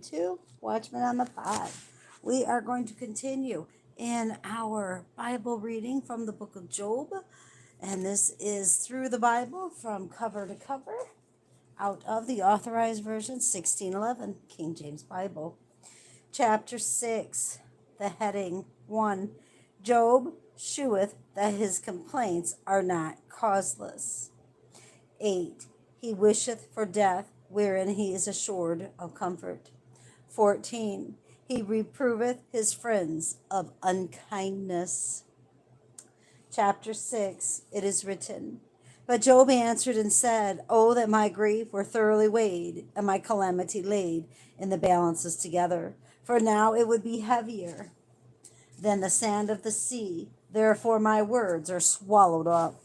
to Watchmen on the Pod. We are going to continue in our Bible reading from the book of Job, and this is through the Bible from cover to cover out of the Authorized Version 1611, King James Bible. Chapter 6, the heading 1, Job sheweth that his complaints are not causeless. 8, he wisheth for death, wherein he is assured of comfort. 14, he reproveth his friends of unkindness. Chapter 6, it is written, But Job answered and said, Oh, that my grief were thoroughly weighed, and my calamity laid in the balances together, for now it would be heavier than the sand of the sea. Therefore my words are swallowed up.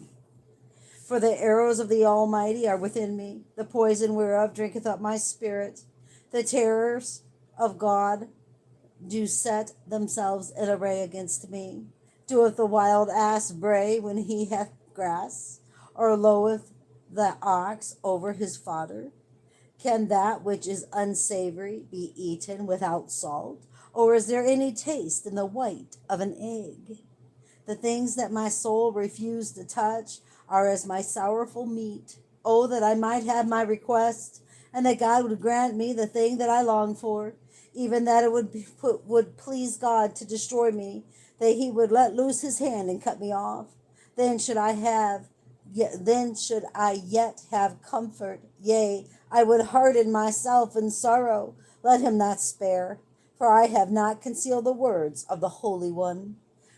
For the arrows of the Almighty are within me, the poison whereof drinketh up my spirit. The terrors of God do set themselves in array against me. Doeth the wild ass bray when he hath grass, or loweth the ox over his fodder? Can that which is unsavory be eaten without salt? Or is there any taste in the white of an egg? The things that my soul refused to touch are as my sorrowful meat. Oh, that I might have my request, and that God would grant me the thing that I long for, even that it would please God to destroy me, that he would let loose his hand and cut me off. Then should I yet have comfort. Yea, I would harden myself in sorrow. Let him not spare, for I have not concealed the words of the Holy One.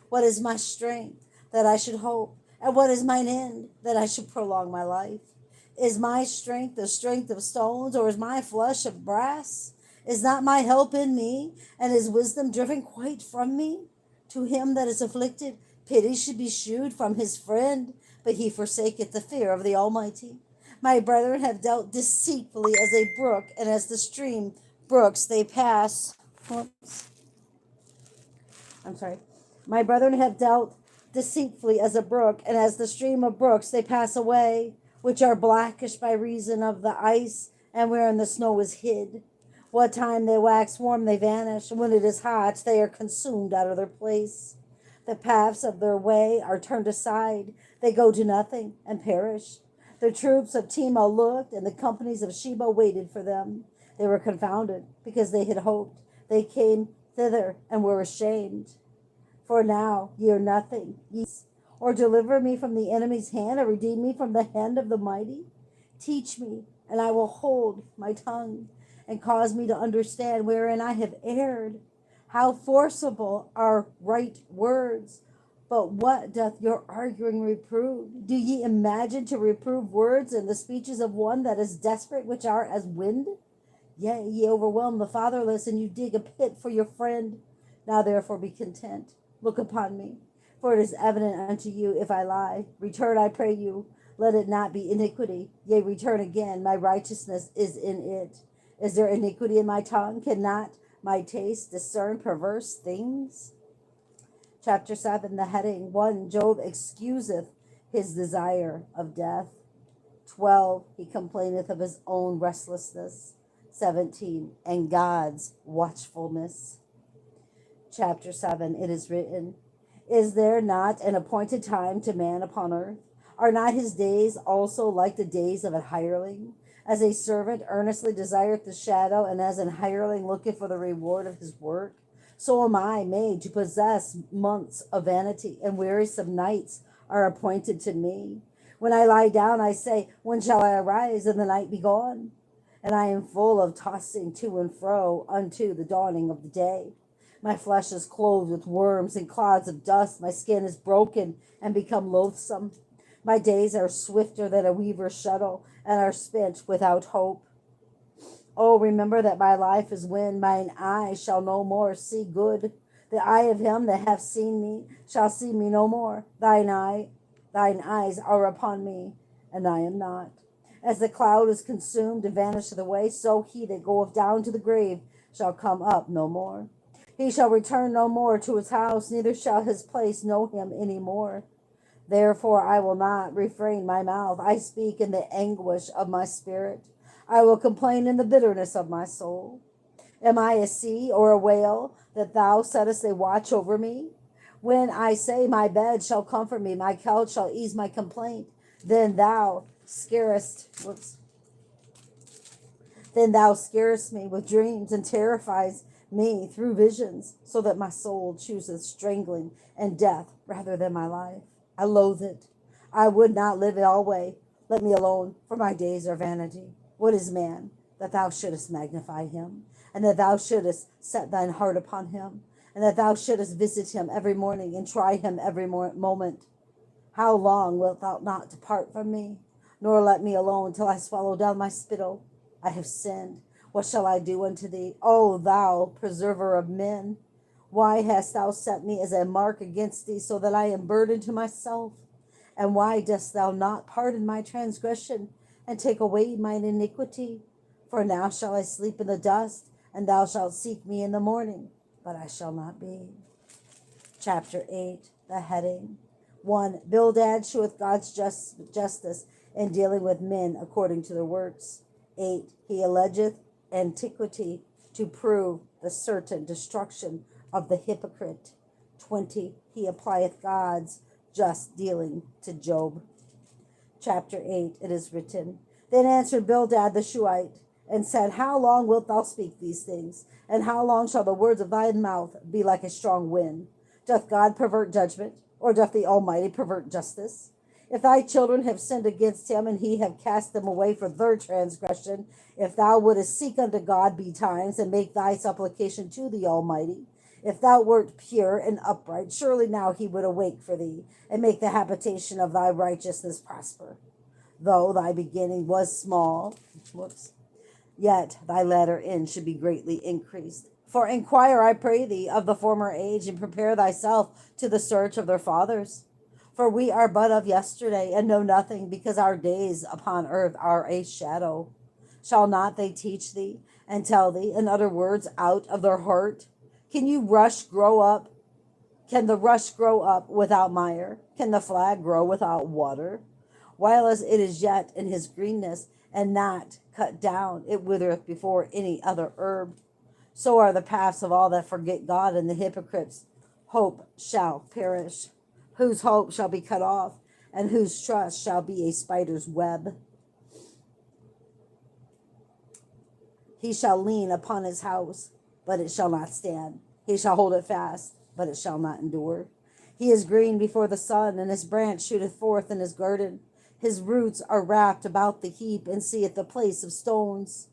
What is my strength, that I should hope? And what is mine end, that I should prolong my life? Is my strength the strength of stones, or is my flesh of brass? Is not my help in me, and is wisdom driven quite from me? To him that is afflicted, pity should be shewed from his friend, but he forsaketh the fear of the Almighty. My brethren have dealt deceitfully as a brook, and as the stream brooks they pass. I'm sorry. My brethren have dealt deceitfully as a brook, and as the stream of brooks they pass away, which are blackish by reason of the ice, and wherein the snow is hid. What time they wax warm, they vanish, and when it is hot, they are consumed out of their place. The paths of their way are turned aside, they go to nothing, and perish. The troops of Tema looked, and the companies of Sheba waited for them. They were confounded, because they had hoped. They came thither, and were ashamed. For now ye are nothing, or deliver me from the enemy's hand, or redeem me from the hand of the mighty. Teach me, and I will hold my tongue, and cause me to understand wherein I have erred. How forcible are right words! But what doth your arguing reprove? Do ye imagine to reprove words in the speeches of one that is desperate, which are as wind? Yea, ye overwhelm the fatherless, and you dig a pit for your friend. Now therefore be content. Look upon me, for it is evident unto you if I lie. Return, I pray you. Let it not be iniquity. Yea, return again. My righteousness is in it. Is there iniquity in my tongue? Cannot my taste discern perverse things? Chapter 7, the heading 1, Job excuseth his desire of death. 12, he complaineth of his own restlessness. 17, and God's watchfulness. Chapter 7, it is written, Is there not an appointed time to man upon earth? Are not his days also like the days of a hireling? As a servant earnestly desireth the shadow, and as an hireling looketh for the reward of his work, so am I made to possess months of vanity, and wearisome nights are appointed to me. When I lie down, I say, When shall I arise, and the night be gone? And I am full of tossing to and fro unto the dawning of the day. My flesh is clothed with worms and clouds of dust. My skin is broken and become loathsome. My days are swifter than a weaver's shuttle, and are spent without hope. Oh, remember that my life is when mine eye shall no more see good. The eye of him that hath seen me shall see me no more. Thine eyes are upon me, and I am not. As the cloud is consumed and vanisheth away, so he that goeth down to the grave shall come up no more. He shall return no more to his house, neither shall his place know him any more. Therefore I will not refrain my mouth. I speak in the anguish of my spirit. I will complain in the bitterness of my soul. Am I a sea or a whale that thou settest a watch over me? When I say my bed shall comfort me, my couch shall ease my complaint, then thou scarest me with dreams and terrifies me through visions, so that my soul chooses strangling and death rather than my life. I loathe it. I would not live it alway. Let me alone, for my days are vanity. What is man, that thou shouldest magnify him, and that thou shouldest set thine heart upon him, and that thou shouldest visit him every morning and try him every moment? How long wilt thou not depart from me, nor let me alone till I swallow down my spittle? I have sinned. What shall I do unto thee, O thou preserver of men? Why hast thou set me as a mark against thee, so that I am burdened to myself? And why dost thou not pardon my transgression, and take away mine iniquity? For now shall I sleep in the dust, and thou shalt seek me in the morning, but I shall not be. Chapter 8, the heading. 1. Bildad sheweth God's justice in dealing with men according to their works. 8. He allegeth antiquity to prove the certain destruction of the hypocrite. 20. He applieth God's just dealing to Job. Chapter 8, it is written, Then answered Bildad the Shuhite, and said, How long wilt thou speak these things? And how long shall the words of thy mouth be like a strong wind? Doth God pervert judgment, or doth the Almighty pervert justice? If thy children have sinned against him, and he have cast them away for their transgression, if thou wouldest seek unto God betimes, and make thy supplication to the Almighty, if thou wert pure and upright, surely now he would awake for thee, and make the habitation of thy righteousness prosper. Though thy beginning was small, yet thy latter end should be greatly increased. For inquire, I pray thee, of the former age, and prepare thyself to the search of their fathers. For we are but of yesterday, and know nothing, because our days upon earth are a shadow. Shall not they teach thee, and tell thee, and utter words out of their heart? Can the rush grow up without mire? Can the flag grow without water? While as it is yet in his greenness, and not cut down, it withereth before any other herb. So are the paths of all that forget God, and the hypocrites' hope shall perish, whose hope shall be cut off, and whose trust shall be a spider's web. He shall lean upon his house, but it shall not stand. He shall hold it fast, but it shall not endure. He is green before the sun, and his branch shooteth forth in his garden. His roots are wrapped about the heap, and seeth the place of stones.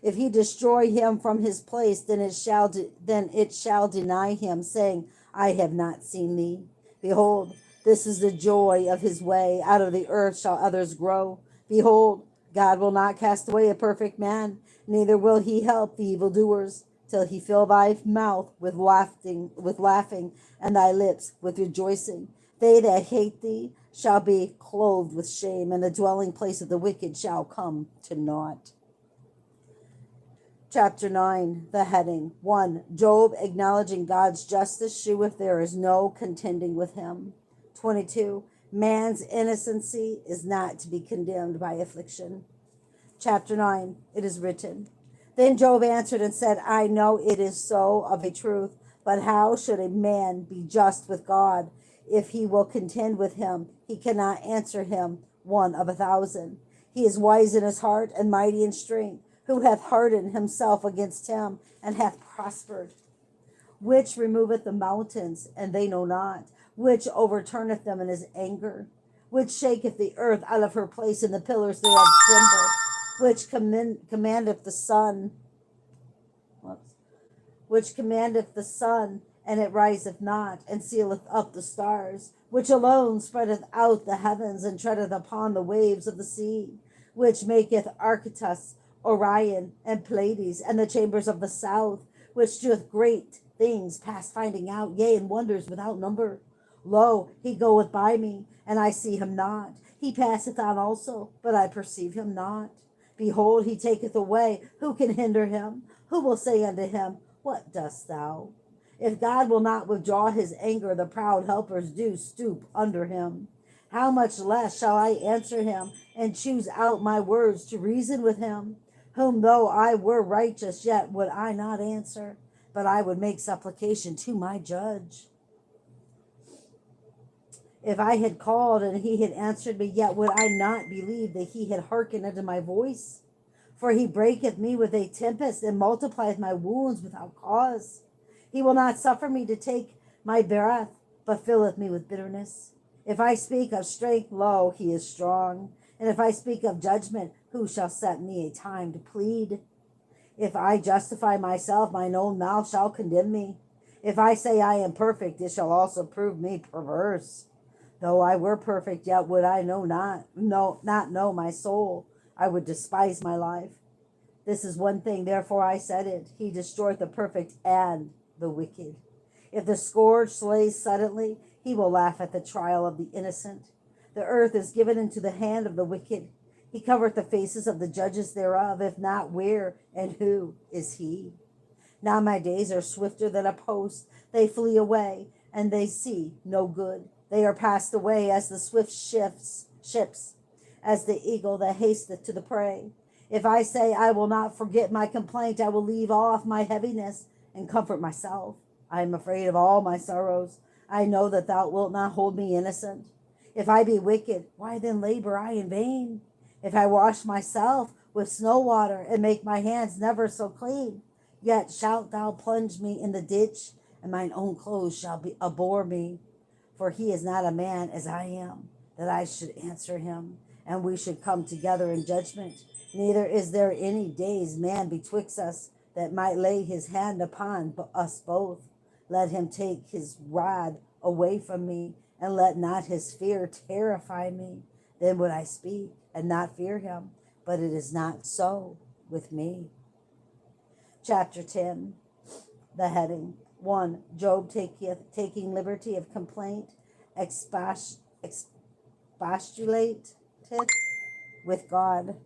If he destroy him from his place, then it shall deny him, saying, I have not seen thee. Behold, this is the joy of his way. Out of the earth shall others grow. Behold, God will not cast away a perfect man, neither will he help the evildoers, till he fill thy mouth with laughing, and thy lips with rejoicing. They that hate thee shall be clothed with shame, and the dwelling place of the wicked shall come to naught. Chapter 9, the heading. 1. Job acknowledging God's justice sheweth there is no contending with him. 22. Man's innocency is not to be condemned by affliction. Chapter 9, it is written, Then Job answered and said, I know it is so of a truth, but how should a man be just with God? If he will contend with him, he cannot answer him 1 of 1,000. He is wise in his heart and mighty in strength, who hath hardened himself against him, and hath prospered. Which removeth the mountains, and they know not, which overturneth them in his anger, which shaketh the earth out of her place, and the pillars thereof tremble, which commandeth the sun, and it riseth not, and sealeth up the stars, which alone spreadeth out the heavens, and treadeth upon the waves of the sea, which maketh Arcturus, Orion, and Pleiades, and the chambers of the south, which doeth great things past finding out, yea, and wonders without number. Lo, he goeth by me, and I see him not. He passeth on also, but I perceive him not. Behold, he taketh away. Who can hinder him? Who will say unto him, What dost thou? If God will not withdraw his anger, the proud helpers do stoop under him. How much less shall I answer him, and choose out my words to reason with him? whom though I were righteous, yet would I not answer, but I would make supplication to my judge. If I had called and he had answered me, yet would I not believe that he had hearkened unto my voice. For he breaketh me with a tempest and multiplieth my wounds without cause. He will not suffer me to take my breath, but filleth me with bitterness. If I speak of strength, lo, he is strong. And if I speak of judgment, who shall set me a time to plead? If I justify myself, mine own mouth shall condemn me. If I say I am perfect, it shall also prove me perverse. Though I were perfect, yet would I not know my soul. I would despise my life. This is one thing, therefore I said it. He destroyeth the perfect and the wicked. If the scourge slays suddenly, he will laugh at the trial of the innocent. The earth is given into the hand of the wicked. He covereth the faces of the judges thereof. If not, where and who is he? Now my days are swifter than a post. They flee away, and they see no good. They are passed away as the swift ships, as the eagle that hasteth to the prey. If I say I will not forget my complaint, I will leave off my heaviness and comfort myself. I am afraid of all my sorrows. I know that thou wilt not hold me innocent. If I be wicked, why then labor I in vain? If I wash myself with snow water and make my hands never so clean, yet shalt thou plunge me in the ditch, and mine own clothes shall abhor me. For he is not a man as I am, that I should answer him, and we should come together in judgment. Neither is there any day's man betwixt us that might lay his hand upon us both. Let him take his rod away from me, and let not his fear terrify me. Then would I speak and not fear him, but it is not so with me. Chapter 10, the heading. 1. Job taking liberty of complaint, expostulated with God.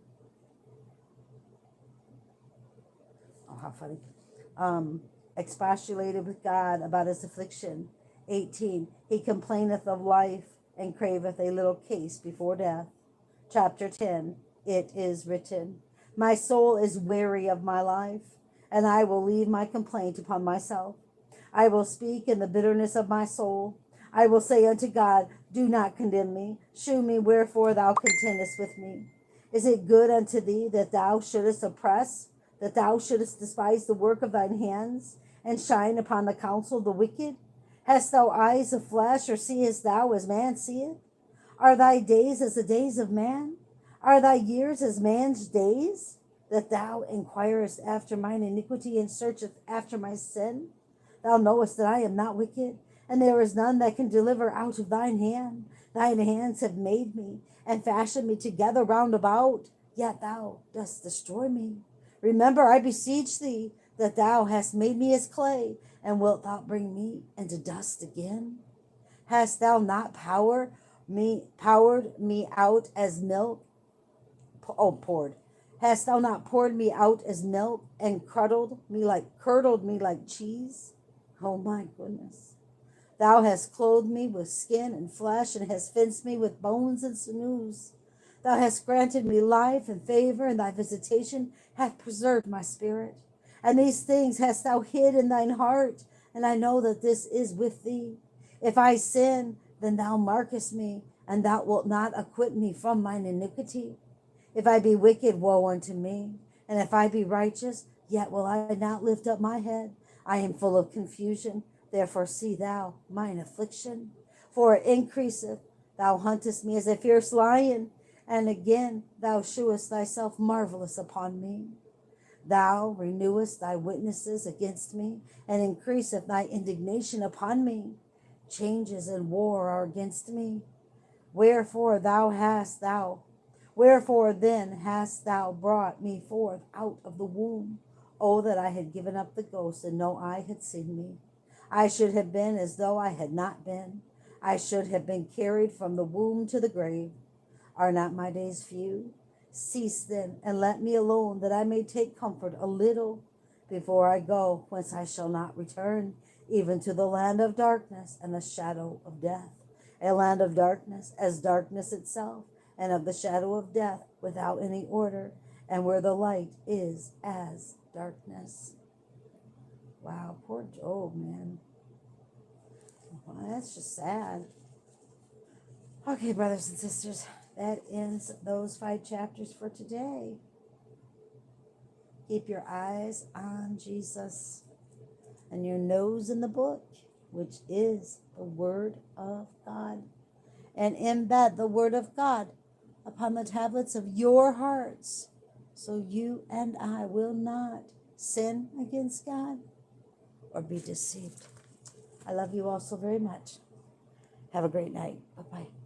Oh, how funny. Expostulated with God about his affliction. 18. He complaineth of life and craveth a little case before death. Chapter 10. It is written, my soul is weary of my life, and I will leave my complaint upon myself. I will speak in the bitterness of my soul. I will say unto God, do not condemn me. Shew me wherefore thou contendest with me. Is it good unto thee that thou shouldest oppress, that thou shouldest despise the work of thine hands, and shine upon the counsel of the wicked? Hast thou eyes of flesh, or seest thou as man seeth? Are thy days as the days of man? Are thy years as man's days? That thou inquirest after mine iniquity, and searcheth after my sin? Thou knowest that I am not wicked, and there is none that can deliver out of thine hand. Thine hands have made me, and fashioned me together round about, yet thou dost destroy me. Remember, I beseech thee, that thou hast made me as clay, and wilt thou bring me into dust again? Hast thou not poured me out as milk? Poured. Hast thou not poured me out as milk, and curdled me like cheese? Oh my goodness. Thou hast clothed me with skin and flesh, and hast fenced me with bones and sinews. Thou hast granted me life and favor, and thy visitation hath preserved my spirit. And these things hast thou hid in thine heart, and I know that this is with thee. If I sin, then thou markest me, and thou wilt not acquit me from mine iniquity. If I be wicked, woe unto me. And if I be righteous, yet will I not lift up my head. I am full of confusion. Therefore see thou mine affliction. For it increaseth. Thou huntest me as a fierce lion, and again thou shewest thyself marvelous upon me. Thou renewest thy witnesses against me, and increaseth thy indignation upon me. Changes and war are against me. Wherefore then hast thou brought me forth out of the womb? Oh, that I had given up the ghost, and no eye had seen me. I should have been as though I had not been. I should have been carried from the womb to the grave. Are not my days few? Cease then, and let me alone, that I may take comfort a little before I go, whence I shall not return, even to the land of darkness and the shadow of death. A land of darkness, as darkness itself, and of the shadow of death, without any order, and where the light is as darkness. Wow, poor Job, man. Well, that's just sad. Okay, brothers and sisters, that ends those 5 chapters for today. Keep your eyes on Jesus and your nose in the book, which is the Word of God. And embed the Word of God upon the tablets of your hearts, so you and I will not sin against God or be deceived. I love you all so very much. Have a great night. Bye-bye.